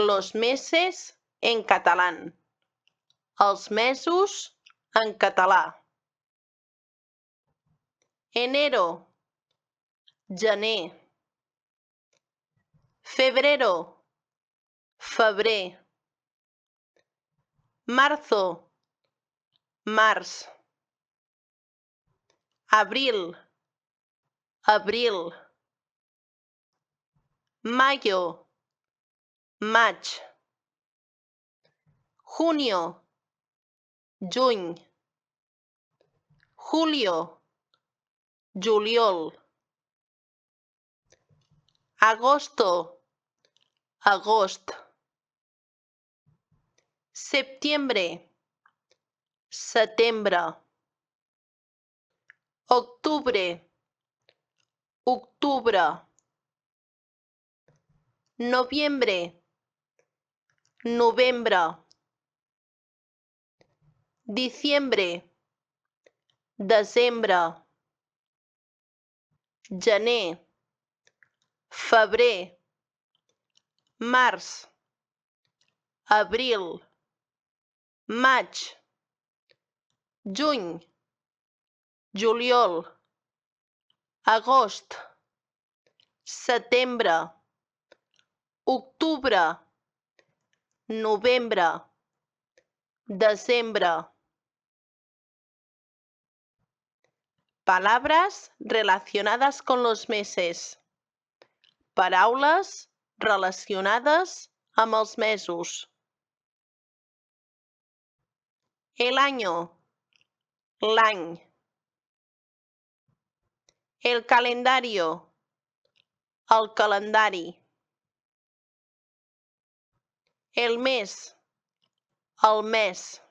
Los meses en catalán. Els mesos en català. Enero, gener. Febrero, febrer. Marzo, març. Abril, abril. Mayo, maig. Junio, juny. Julio, juliol. Agosto, agost. Septiembre, setembre. Octubre, octubre. Noviembre, novembre. Diciembre, desembre. Gener, febrer. Març, abril. Maig, juny, juliol. Agost, setembre. Octubre, novembre. Desembre. Palabras relacionadas con los meses. Paraules relacionades amb els mesos. El año, l'any. El calendario, el calendari. El mes, el mes.